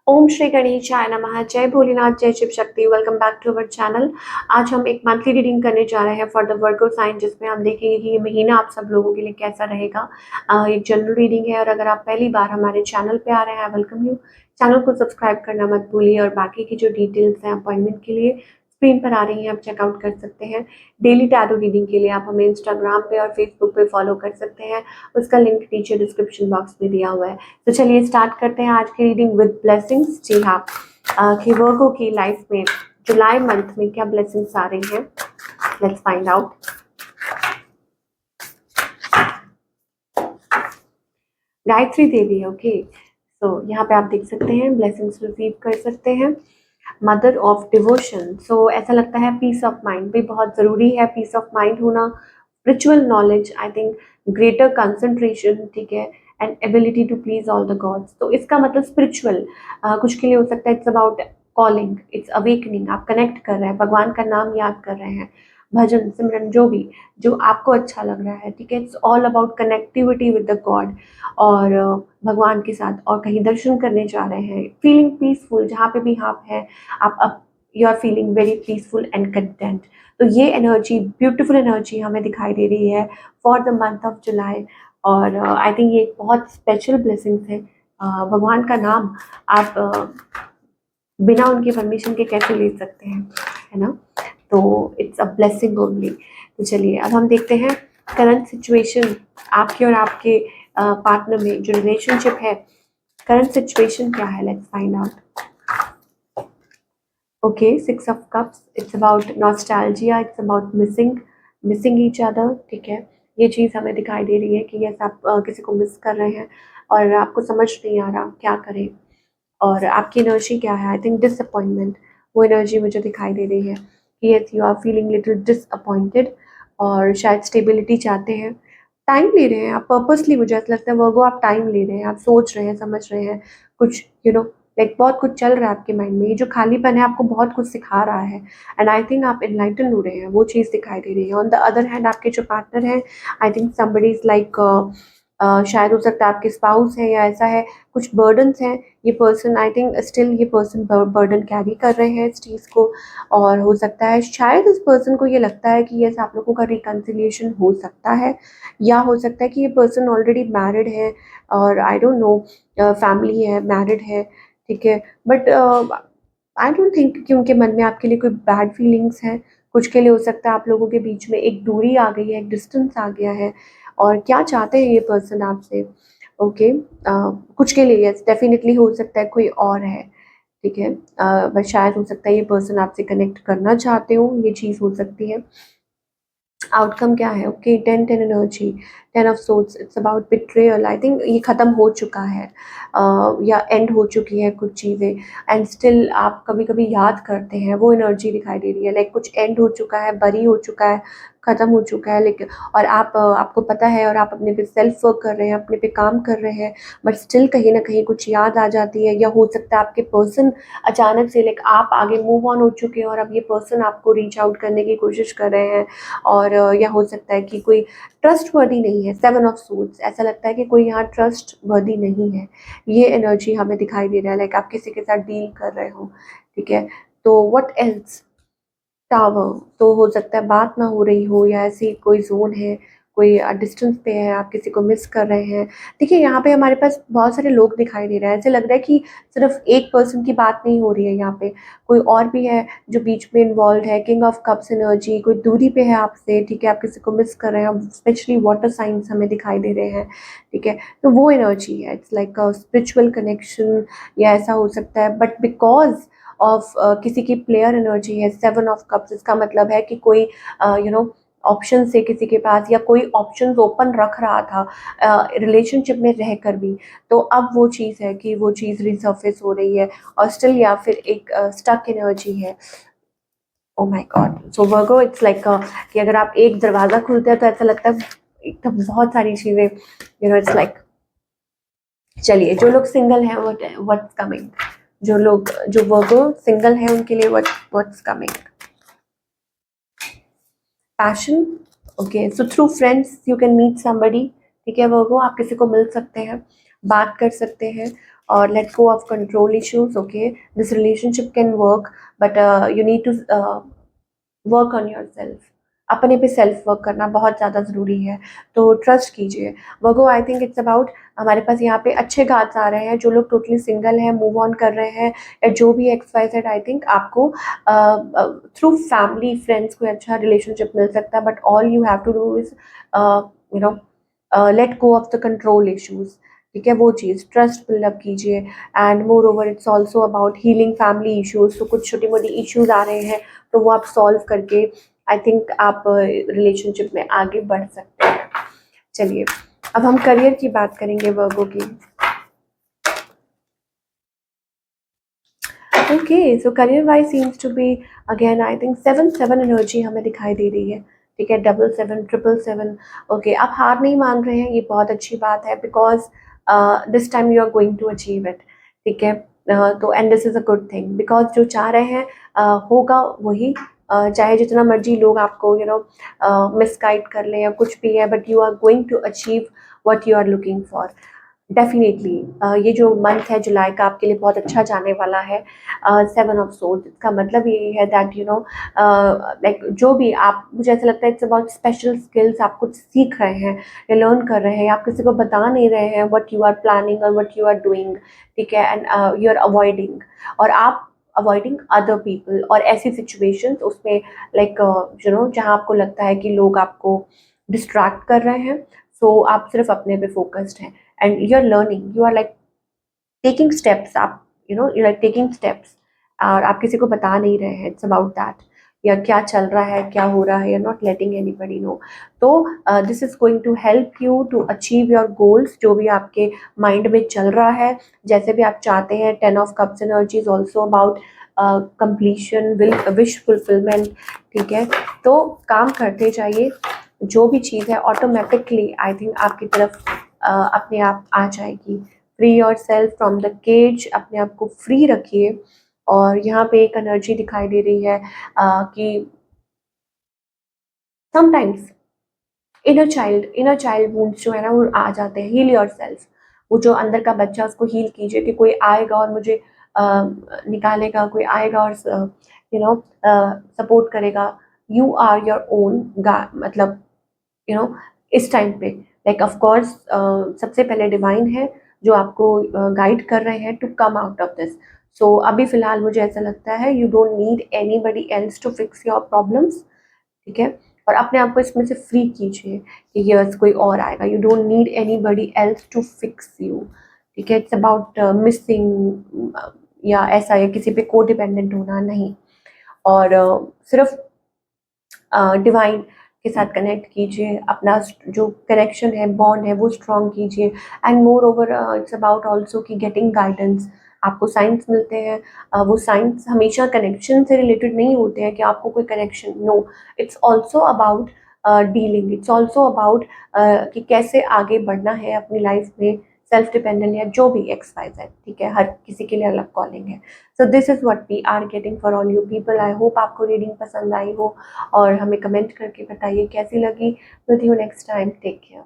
ओम श्री गणेशाय नमः। जय भोलेनाथ, जय Shiv Shakti. Welcome back to our channel. आज हम एक मंथली रीडिंग करने जा रहे हैं फॉर द वर्गो साइन, जिसमें हम देखेंगे कि ये महीना आप सब लोगों के लिए कैसा रहेगा। एक जनरल रीडिंग है और अगर आप पहली बार हमारे चैनल पे आ रहे हैं, वेलकम यू। चैनल को सब्सक्राइब करना मत भूलिए और बाकी की जो डिटेल्स हैं अपॉइंटमेंट के लिए स्क्रीन पर आ रही हैं, आप चेकआउट कर सकते हैं। डेली टैरो रीडिंग के लिए आप हमें इंस्टाग्राम पे और फेसबुक पे फॉलो कर सकते हैं। उसका लिंक नीचे डिस्क्रिप्शन बॉक्स में दिया हुआ है। तो चलिए स्टार्ट करते हैं आज की रीडिंग विद ब्लेसिंग्स। जी हाँ, कि वर्गो की लाइफ में जुलाई मंथ में क्या ब्लेसिंग्स आ रही हैं, let's find out. Gayatri Devi, okay. तो यहाँ पे आप देख सकते हैं ब्लेसिंग्स रिसीव कर सकते हैं। मदर ऑफ डिवोशन, सो ऐसा लगता है पीस ऑफ माइंड भी बहुत ज़रूरी है। पीस ऑफ माइंड होना, spiritual knowledge, I think greater concentration, ठीक है, and ability to please all the gods. तो इसका मतलब स्पिरिचुअल कुछ के लिए हो सकता है। It's about calling, it's awakening, आप कनेक्ट कर रहे हैं, भगवान का नाम याद कर रहे हैं, भजन सिमरन जो भी जो आपको अच्छा लग रहा है, ठीक है। It's all about connectivity with the God और भगवान के साथ, और कहीं दर्शन करने जा रहे हैं, फीलिंग पीसफुल जहाँ पे भी आप हैं, आप you are feeling very peaceful and content. तो ये एनर्जी, ब्यूटीफुल एनर्जी हमें दिखाई दे रही है for the month of July. और आई थिंक ये एक बहुत स्पेशल ब्लेसिंग्स है। भगवान का नाम आप बिना उनकी परमिशन के कैसे ले सकते हैं, है ना। तो इट्स अ ब्लेसिंग ओनली। तो चलिए अब हम देखते हैं करंट सिचुएशन आपके और आपके पार्टनर में जो रिलेशनशिप है, करंट सिचुएशन क्या है, let's find out. Okay, six of cups, it's about nostalgia, it's about missing each other, ठीक है। ये चीज़ हमें दिखाई दे रही है कि यस आप किसी को मिस कर रहे हैं और आपको समझ नहीं आ रहा क्या करें। और आपकी एनर्जी क्या है, आई थिंक डिसअपॉइंटमेंट, वो एनर्जी मुझे दिखाई दे रही है कि yes you are feeling little disappointed और शायद स्टेबिलिटी चाहते हैं। टाइम ले रहे हैं आप पर्पसली, मुझे ऐसा लगता है वर्गो आप टाइम ले रहे हैं, आप सोच रहे हैं, समझ रहे हैं कुछ, लाइक बहुत कुछ चल रहा है आपके माइंड में। ये जो खालीपन है आपको बहुत कुछ सिखा रहा है एंड आई थिंक आप एनलाइटन हो रहे हैं, वो चीज़ दिखाई दे रही है। ऑन द अदर हैंड आपके जो पार्टनर हैं, I think somebody is like, शायद हो सकता है आपके स्पाउस है या ऐसा है, कुछ बर्डन्स हैं। ये पर्सन, आई थिंक स्टिल ये पर्सन बर्डन कैरी कर रहे हैं इस चीज़ को। और हो सकता है शायद इस पर्सन को ये लगता है कि यस आप लोगों का रिकन्सिलिएशन हो सकता है, या हो सकता है कि ये पर्सन ऑलरेडी मैरिड है और आई डोंट नो, फैमिली है, मैरिड है, ठीक है। बट आई डोंट थिंक कि उनके मन में आपके लिए कोई बैड फीलिंग्स हैं। कुछ के लिए हो सकता है आप लोगों के बीच में एक दूरी आ गई है, एक डिस्टेंस आ गया है। और क्या चाहते हैं ये पर्सन आपसे, ओके। कुछ के लिए यस डेफिनेटली हो सकता है कोई और है, ठीक है। बट शायद हो सकता है ये पर्सन आपसे कनेक्ट करना चाहते हो, ये चीज़ हो सकती है। आउटकम क्या है, okay, 10 energy, 10 of swords, it's about betrayal. I think ये ख़त्म हो चुका है, या एंड हो चुकी है कुछ चीज़ें, एंड स्टिल आप कभी कभी याद करते हैं, वो एनर्जी दिखाई दे रही है। लाइक कुछ एंड हो चुका है, बरी हो चुका है, ख़त्म हो चुका है, लेकिन और आप आपको पता है और आप अपने पे सेल्फ वर्क कर रहे हैं, अपने पे काम कर रहे हैं, बट स्टिल कहीं ना कहीं कुछ याद आ जाती है। या हो सकता है आपके पर्सन अचानक से, लाइक आप आगे मूव ऑन हो चुके हैं और अब ये पर्सन आपको रीच आउट करने की कोशिश कर रहे हैं। और या हो सकता है कि कोई ट्रस्ट वर्दी नहीं है, 7 ऑफ सोर्ड्स, ऐसा लगता है कि कोई यहाँ ट्रस्ट वर्दी नहीं है। ये एनर्जी हमें दिखाई दे रहा है, लाइक आप किसी के साथ डील कर रहे हो, ठीक है। तो व्हाट एल्स, टावर, तो हो सकता है बात ना हो रही हो, या ऐसी कोई जोन है, कोई डिस्टेंस पे है, आप किसी को मिस कर रहे हैं। देखिए यहाँ पे हमारे पास बहुत सारे लोग दिखाई दे रहे हैं, ऐसे लग रहा है कि सिर्फ एक पर्सन की बात नहीं हो रही है, यहाँ पे कोई और भी है जो बीच में इन्वॉल्व है। किंग ऑफ कप्स एनर्जी, कोई दूरी पे है आपसे, ठीक है, आप किसी को मिस कर रहे हैं, स्पेशली वाटर साइंस हमें दिखाई दे रहे हैं, ठीक है। तो वो एनर्जी है, it's like a spiritual connection, या ऐसा हो सकता है। बट बिकॉज ऑफ किसी की प्लेयर एनर्जी है, 7 ऑफ कप्स, इसका मतलब है कि कोई ऑप्शन से किसी के पास, या कोई ऑप्शंस ओपन रख रहा था रिलेशनशिप में रहकर भी, तो अब वो चीज़ है कि वो चीज़ रिसर्फेस हो रही है और स्टिल, या फिर एक स्टक एनर्जी है। Oh my God, so Virgo it's like कि अगर आप एक दरवाज़ा खोलते हैं तो ऐसा लगता है एकदम बहुत सारी चीज़ें, इट्स लाइक। चलिए जो लोग सिंगल हैं, व्हाट्स कमिंग, जो लोग, जो वर्गो सिंगल हैं उनके लिए what's coming, passion, okay. So through friends you can meet somebody, ठीक है वर्गो, आप किसी को मिल सकते हैं, बात कर सकते हैं। और let go of control issues. Okay, this relationship can work, but you need to work on yourself. अपने पे सेल्फ वर्क करना बहुत ज़्यादा ज़रूरी है, तो ट्रस्ट कीजिए. वर्गो, आई थिंक इट्स अबाउट, हमारे पास यहाँ पे अच्छे कार्ड्स आ रहे हैं. जो लोग टोटली सिंगल हैं, मूव ऑन कर रहे हैं, या जो भी X Y Z, I think आपको थ्रू फैमिली फ्रेंड्स कोई अच्छा रिलेशनशिप मिल सकता है. But all you have to do is you know let go of the control issues. ठीक है, वो चीज़ ट्रस्ट बिल्डअप कीजिए. And moreover it's also about healing family issues. तो कुछ छोटी मोटी इश्यूज आ रहे हैं, तो वो आप सॉल्व करके आई थिंक आप रिलेशनशिप में आगे बढ़ सकते हैं. चलिए, अब हम करियर की बात करेंगे वर्गो की. Okay, so career wise seems to be again I think 7-7 energy हमें दिखाई दे रही है. ठीक है, 7-7, 777. ओके, आप हार नहीं मान रहे हैं, ये बहुत अच्छी बात है. Because this time you are going to achieve it. ठीक है, तो and this is a good thing. Because जो चाह रहे हैं होगा वही. चाहे जितना मर्जी लोग आपको मिसगाइड कर लें या कुछ भी है, but you are going to achieve what you are looking for. Definitely ये जो मंथ है जुलाई का आपके लिए बहुत अच्छा जाने वाला है. 7 ऑफ सोर्ड्स, इसका मतलब ये है दैट लाइक जो भी आप, मुझे ऐसा लगता है इट्स अबाउट स्पेशल स्किल्स. आप कुछ सीख रहे हैं या लर्न कर रहे हैं, आप किसी को बता नहीं रहे हैं व्हाट यू आर प्लानिंग और व्हाट यू आर डूइंग. ठीक है, एंड यू आर अवॉइडिंग, और आप अवॉइडिंग अदर पीपल और ऐसी सिचुएशंस उसमें लाइक जहाँ आपको लगता है कि लोग आपको डिस्ट्रैक्ट कर रहे हैं. सो आप सिर्फ अपने पे फोकस्ड हैं, and you're learning, you are like taking steps. आप you're like taking steps, और आप किसी को बता नहीं रहे हैं. इट्स अबाउट दैट, या क्या चल रहा है, क्या हो रहा है, you're not letting anybody know. तो this is going to help you to achieve your goals, जो भी आपके माइंड में चल रहा है, जैसे भी आप चाहते हैं. 10 of cups energy is also about completion, wish fulfilment. ठीक है, तो काम करते जाइए. जो भी चीज़ है ऑटोमेटिकली आई थिंक आपकी तरफ अपने आप आ जाएगी. Free yourself from the cage, अपने आप को फ्री रखिए. और यहाँ पे एक एनर्जी दिखाई दे रही है कि समटाइम्स इनर चाइल्ड वुंड्स जो है ना वो आ जाते हैं. Heal yourself. वो जो अंदर का बच्चा, उसको हील कीजिए कि कोई आएगा और मुझे निकालेगा, कोई आएगा और सपोर्ट करेगा. यू आर योर ओन, मतलब इस टाइम पे लाइक ऑफ कोर्स सबसे पहले डिवाइन है जो आपको गाइड कर रहे हैं to come out of this. So अभी फिलहाल मुझे ऐसा लगता है you don't need anybody else to fix your problems. ठीक है, और अपने आप को इसमें से फ्री कीजिए कि यस कोई और आएगा. You don't need anybody else to fix you. ठीक है, इट्स अबाउट मिसिंग या ऐसा, या किसी पे को डिपेंडेंट होना नहीं. और सिर्फ डिवाइन के साथ कनेक्ट कीजिए. अपना जो कनेक्शन है, बॉन्ड है, वो स्ट्रॉन्ग कीजिए. And moreover it's about also कि गेटिंग गाइडेंस. आपको साइंस मिलते हैं, वो साइंस हमेशा कनेक्शन से रिलेटेड नहीं होते हैं कि आपको कोई connection, no. It's also about dealing. It's also about कि कैसे आगे बढ़ना है अपनी लाइफ में, सेल्फ डिपेंडेंट या जो भी एक्स वाई जेड. ठीक है, हर किसी के लिए अलग कॉलिंग है. So this is what we are getting for all you people. I hope आपको रीडिंग पसंद आई हो, और हमें कमेंट करके बताइए कैसी लगी. मिलती हूँ नेक्स्ट टाइम. Take care.